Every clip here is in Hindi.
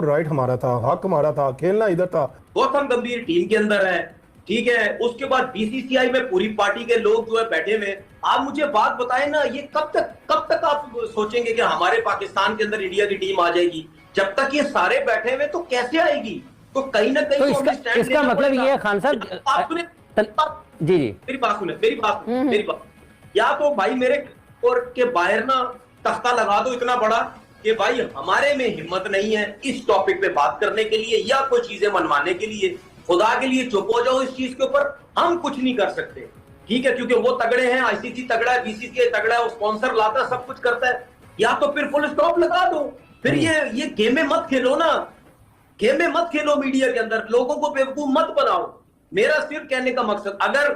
राइट हमारा था, हक हमारा था, खेलना इधर था। गौतम गंभीर टीम के अंदर है, ठीक है। उसके बाद बीसीसीआई में पूरी पार्टी के लोग जो है बैठे हुए। आप मुझे बात बताएं ना, ये कब तक आप सोचेंगे कि हमारे पाकिस्तान के अंदर इंडिया की टीम आ जाएगी? जब तक ये सारे बैठे हुए तो कैसे आएगी? तो कहीं ना कहीं तो इसका मतलब ये है खान साहब, जी जी मेरी बात, या तो भाई मेरे कोर्ट के बाहर ना तख्ता लगा दो इतना बड़ा कि भाई हमारे में हिम्मत नहीं है इस टॉपिक पे बात करने के लिए या कोई चीजें मनवाने के लिए। खुदा के लिए चुप हो जाओ, इस चीज के ऊपर हम कुछ नहीं कर सकते, ठीक है, क्योंकि वो तगड़े हैं, आईसीसी तगड़ा है, बीसीसीआई तगड़ा है, वो स्पॉन्सर लाता है, सब कुछ करता है। या तो फिर फुल स्टॉप लगा दो, फिर ये गेमें मत खेलो ना, गेमें मत खेलो मीडिया के अंदर, लोगों को बेवकूफ मत बनाओ। मेरा सिर्फ कहने का मकसद, अगर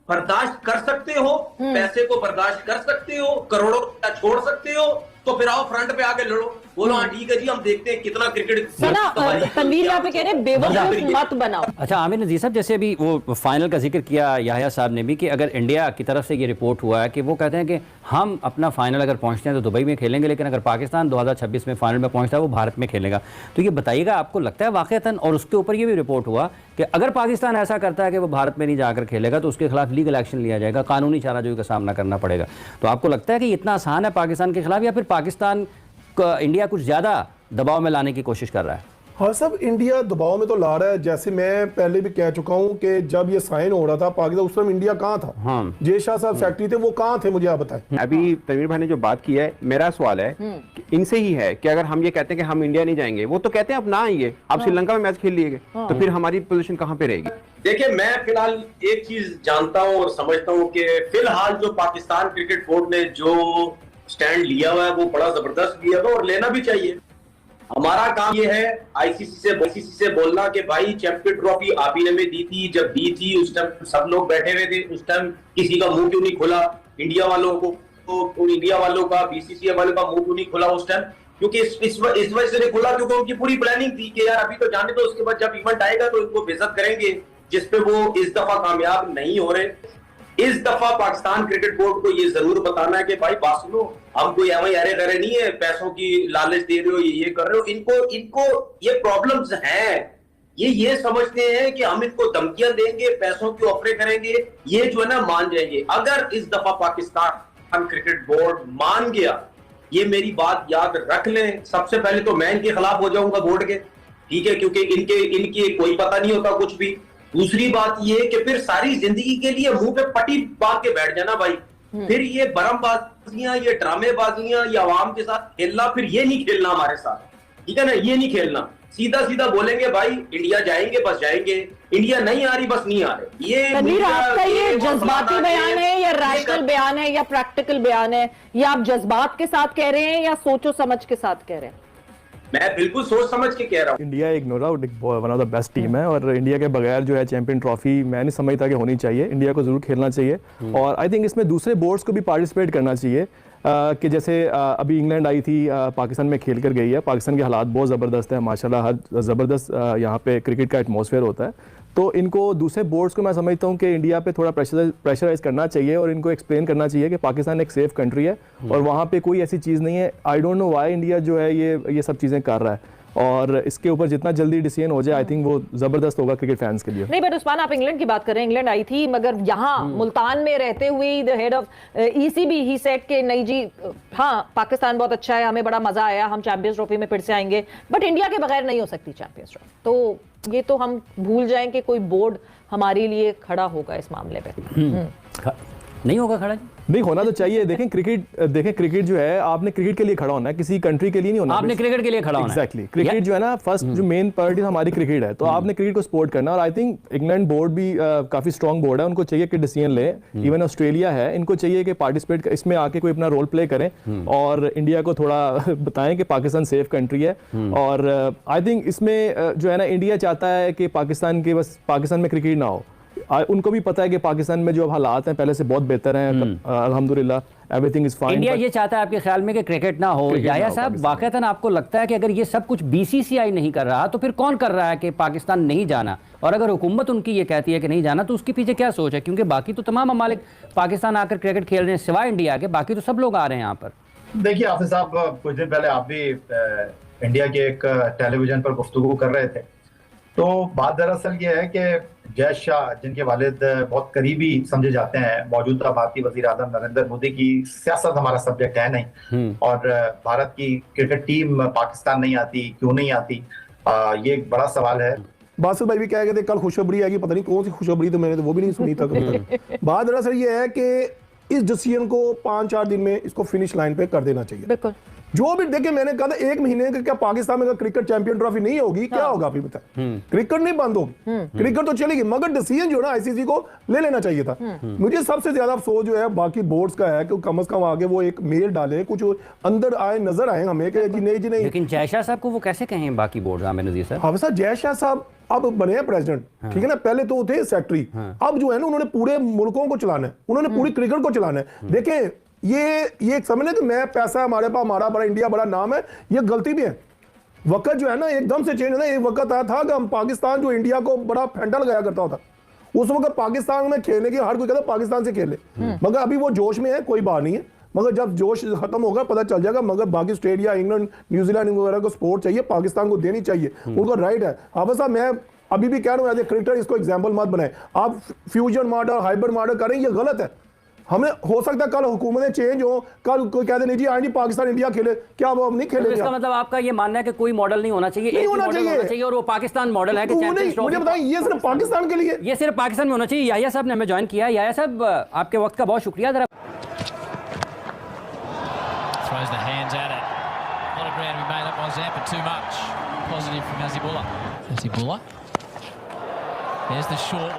बर्दाश्त कर सकते हो, पैसे को बर्दाश्त कर सकते हो, करोड़ों रुपया छोड़ सकते हो, तो फिर आओ फ्रंट पे आके लड़ो, बोलो हाँ ठीक है जी हम देखते हैं कितना क्रिकेट। तनवीर यहाँ पे कह रहे हैं बेवकूफ मत बनाओ। अच्छा आमिर नज़ीर साहब, जैसे अभी वो फाइनल का जिक्र किया याहिया साहब ने भी कि अगर इंडिया की तरफ से ये रिपोर्ट हुआ है कि वो कहते हैं कि हम अपना फाइनल अगर पहुंचते हैं तो दुबई में खेलेंगे, लेकिन अगर पाकिस्तान 2026 में फाइनल में पहुंचता है वो भारत में खेलेगा, तो ये बताइएगा आपको लगता है वाकईतन, और उसके ऊपर ये भी रिपोर्ट हुआ कि अगर पाकिस्तान ऐसा करता है कि वो भारत में नहीं जाकर खेलेगा तो उसके खिलाफ लीगल एक्शन लिया जाएगा, कानूनी चाराजोई का सामना करना पड़ेगा, तो आपको लगता है कि इतना आसान है पाकिस्तान के खिलाफ, या फिर पाकिस्तान इंडिया कुछ ज़्यादा दबाव में लाने की कोशिश कर रहा है? हाँ सब इंडिया दबाव में तो ला रहा है। जैसे मैं पहले भी कह चुका हूँ कि जब ये साइन हो रहा था पाकिस्तान, उस समय इंडिया कहाँ था? हाँ। जय शाह साहब सेक्रेटरी थे, वो कहाँ थे मुझे आप बताएं। अभी तनवीर भाई ने जो बात की है, मेरा सवाल है कि इनसे ही है कि अगर हम ये कहते हैं कि हम इंडिया नहीं जाएंगे, वो तो कहते हैं आप ना आइए, आप श्रीलंका में मैच खेल लीजिए, तो फिर हमारी पोजीशन कहाँ पे रहेगी? देखिए मैं फिलहाल एक चीज जानता हूँ और समझता हूँ कि फिलहाल जो पाकिस्तान क्रिकेट बोर्ड ने जो स्टैंड लिया हुआ है वो बड़ा जबरदस्त लिया हुआ और लेना भी चाहिए। हमारा काम ये है आईसीसी से बोलना कि भाई चैंपियन ट्रॉफी आप ही ने में दी थी, जब दी थी उस टाइम सब लोग बैठे हुए थे, उस टाइम किसी का मुंह क्यों नहीं खुला? इंडिया वालों को तो इंडिया वालों का, बीसीसीआई वालों का मुंह क्यों नहीं खुला उस टाइम? क्योंकि इस वजह से नहीं खुला क्योंकि उनकी पूरी प्लानिंग थी कि यार अभी तो जाने दो, उसके बाद जब इवेंट आएगा तो इनको बेइज्जत करेंगे, जिसपे वो इस दफा कामयाब नहीं हो रहे। इस दफा पाकिस्तान क्रिकेट बोर्ड को ये जरूर बताना है कि भाई बात सुनो, हम कोई एवं अरे करे नहीं है, पैसों की लालच दे रहे हो, ये कर रहे हो, इनको ये प्रॉब्लम्स हैं, ये समझते हैं कि हम इनको धमकियां देंगे, पैसों की ऑफरें करेंगे, ये जो है ना मान जाएंगे। अगर इस दफा पाकिस्तान क्रिकेट बोर्ड मान गया, ये मेरी बात याद रख लें, सबसे पहले तो मैं इनके खिलाफ हो जाऊंगा बोर्ड के, ठीक है, क्योंकि इनके कोई पता नहीं होता कुछ भी। दूसरी बात ये कि फिर सारी जिंदगी के लिए मुंह पे पट्टी बांध के बैठ जाना भाई, फिर ये बरमबाजियां, ये ड्रामेबाजियां, ये आवाम के साथ खेलना, फिर ये नहीं खेलना हमारे साथ, ठीक है ना, ये नहीं खेलना। सीधा सीधा बोलेंगे भाई इंडिया जाएंगे बस जाएंगे, इंडिया नहीं आ रही बस नहीं आ रही। ये आपका ये जज्बाती बयान है या रैशनल बयान है या प्रैक्टिकल बयान है, या आप जज्बात के साथ कह रहे हैं या सोचो समझ के साथ कह रहे हैं? मैं बिल्कुल सोच समझ के कह रहा हूँ। इंडिया एक no doubt one of the best team है, और इंडिया के बगैर जो है चैंपियन ट्रॉफी मैं नहीं समझता कि होनी चाहिए, इंडिया को जरूर खेलना चाहिए। और आई थिंक इसमें दूसरे बोर्ड्स को भी पार्टिसिपेट करना चाहिए, कि जैसे अभी इंग्लैंड आई थी, पाकिस्तान में खेल कर गई है, पाकिस्तान के हालात बहुत ज़बरदस्त है माशाल्लाह, हर ज़बरदस्त यहाँ पे क्रिकेट का एटमॉस्फेयर होता है, तो इनको दूसरे बोर्ड्स को मैं समझता हूँ कि इंडिया पे थोड़ा प्रेशराइज करना चाहिए और इनको एक्सप्लेन करना चाहिए कि पाकिस्तान एक सेफ कंट्री है और वहाँ पे कोई ऐसी चीज़ नहीं है। I don't know why India जो है ये सब चीज़ें कर रहा है, और इसके ऊपर जितना जल्दी डिसीजन हो जाए आई थिंक वो जबरदस्त होगा क्रिकेट फैंस के लिए। नहीं बट उस्मान, आप इंग्लैंड की बात कर रहे हैं, इंग्लैंड आई थी, मगर यहाँ मुल्तान में रहते हुए the head of ECB he said के नहीं जी हाँ पाकिस्तान बहुत अच्छा है, हमें बड़ा मजा आया, हम चैंपियंस ट्रॉफी में फिर से आएंगे, बट इंडिया के बगैर नहीं हो सकती चैंपियंस ट्रॉफी। तो ये तो हम भूल जाएं कि कोई बोर्ड हमारे लिए खड़ा होगा इस मामले पे। नहीं होगा खड़ा, नहीं होना तो चाहिए। देखें क्रिकेट जो है, आपने क्रिकेट के लिए खड़ा होना है, किसी कंट्री के लिए नहीं होना, आपने क्रिकेट के लिए खड़ा होना है। एग्जैक्टली, क्रिकेट जो है ना फर्स्ट जो मेन प्रायोरिटी हमारी क्रिकेट है, तो आपने क्रिकेट को सपोर्ट करना। और आई थिंक इंग्लैंड बोर्ड भी काफी स्ट्रॉन्ग बोर्ड है, उनको चाहिए कि डिसीजन ले, इवन ऑस्ट्रेलिया है, इनको चाहिए कि पार्टिसिपेट इसमें आके कोई अपना रोल प्ले करें और इंडिया को थोड़ा बताएं कि पाकिस्तान सेफ कंट्री है। और आई थिंक इसमें जो है ना इंडिया चाहता है कि पाकिस्तान में क्रिकेट ना हो, उनको भी पता है कि पाकिस्तान में जो हालात हैं पहले से बहुत बेहतर हैं, अल्हम्दुलिल्लाह एवरीथिंग इज फाइन। इंडिया ये चाहता है आपके ख्याल में कि क्रिकेट ना हो? याहिया साहब, वाकईतन आपको लगता है कि अगर ये सब कुछ बीसीसीआई नहीं कर रहा तो फिर कौन कर रहा है कि पाकिस्तान नहीं जाना? और अगर हुकूमत उनकी ये कहती है कि नहीं जाना तो उसके पीछे क्या सोच है? क्योंकि बाकी तो तमाम ममालिक पाकिस्तान आकर क्रिकेट खेल रहे हैं सिवाय इंडिया के, बाकी तो सब लोग आ रहे हैं यहाँ पर। देखिए हाफिज साहब, कुछ दिन पहले आप भी इंडिया के एक टेलीविजन पर गुफ्तगू कर रहे थे, तो बात दरअसल ये है कि जय शाह, जिनके वालिद बहुत करीबी समझे जाते हैं मौजूदा भारतीय वजीर आजम नरेंद्र मोदी की, सियासत हमारा सब्जेक्ट है नहीं, और भारत की क्रिकेट टीम पाकिस्तान नहीं आती, क्यों नहीं आती, ये एक बड़ा सवाल है। बासित भाई भी कह गए थे कल खुशखबरी आएगी, पता नहीं कौन सी खुशखबरी, तो मैंने तो वो भी नहीं सुनी तक। बात दरअसल ये है कि इस डिसीजन को 5-4 दिन में इसको फिनिश लाइन पे कर देना चाहिए। बिल्कुल। जो भी देखिए, मैंने कहा था 1 महीने का, क्या पाकिस्तान में अगर क्रिकेट चैंपियन ट्रॉफी नहीं होगी क्या होगा अभी बताएं? क्रिकेट नहीं बंद होगी, क्रिकेट तो चलेगी, मगर डिसीजन जो है ना आईसीसी को ले लेना चाहिए था। मुझे सबसे ज्यादा अफसोस जो है बाकी बोर्ड्स का है कि कम से कम आगे वो एक मेल डाले, कुछ अंदर आए, नजर आए हमें कि जी नहीं। लेकिन जय शाह साहब को वो कैसे कहें बाकी बोर्ड? आमिर नज़ीर साहब, हाँ सर, जय शाह साहब अब बने हैं प्रेसिडेंट, ठीक है ना, पहले तो थे सेक्रेटरी, अब जो है ना उन्होंने पूरे मुल्कों को चलाना है, उन्होंने पूरी क्रिकेट को चलाना है। देखें, ये समझ कि मैं पैसा हमारे पास, हमारा बड़ा इंडिया बड़ा नाम है, ये गलती भी है। वक्त जो है ना एकदम से चेंज है ना, एक वक्त आया था कि हम पाकिस्तान जो इंडिया को बड़ा फेंटा लगाया करता था, उस वक्त पाकिस्तान में खेलने की हर कोई कहता पाकिस्तान से खेले, मगर अभी वो जोश में है, कोई बात नहीं है, मगर जब जोश खत्म होगा पता चल जाएगा। मगर बाकी ऑस्ट्रेलिया, इंग्लैंड, न्यूजीलैंड वगैरह को सपोर्ट चाहिए, पाकिस्तान को देनी चाहिए, उनको राइट है। हाफिज साहब, मैं अभी भी कह रहा हूँ एज ए क्रिकेटर इसको एग्जाम्पल मत बनाए, आप फ्यूजन मॉडल, हाइब्रिड मॉडल करें, ये गलत है। हमें हो सकता है कल हुकूमतें चेंज हो, कल कोई कहते नहीं जी आज नहीं पाकिस्तान इंडिया खेले, क्या वो अब नहीं खेलेंगे? इसका मतलब आपका ये मानना है कि कोई मॉडल नहीं होना चाहिए, नहीं एक ही होना मॉडल चाहिए। होना चाहिए, और वो पाकिस्तान मॉडल है कि चैंपियंस ट्रॉफी। मुझे बताइए, ये सिर्फ पाकिस्तान के लिए, ये सिर्फ पाकिस्तान में होना चाहिए। याहिया साहब ने हमें ज्वाइन किया। याहिया साहब, आपके वक्त का बहुत शुक्रिया। जरा throws the hands at it. A lot of ground to be made up by Zampa, too much. Positive from Azibullah. There's the short.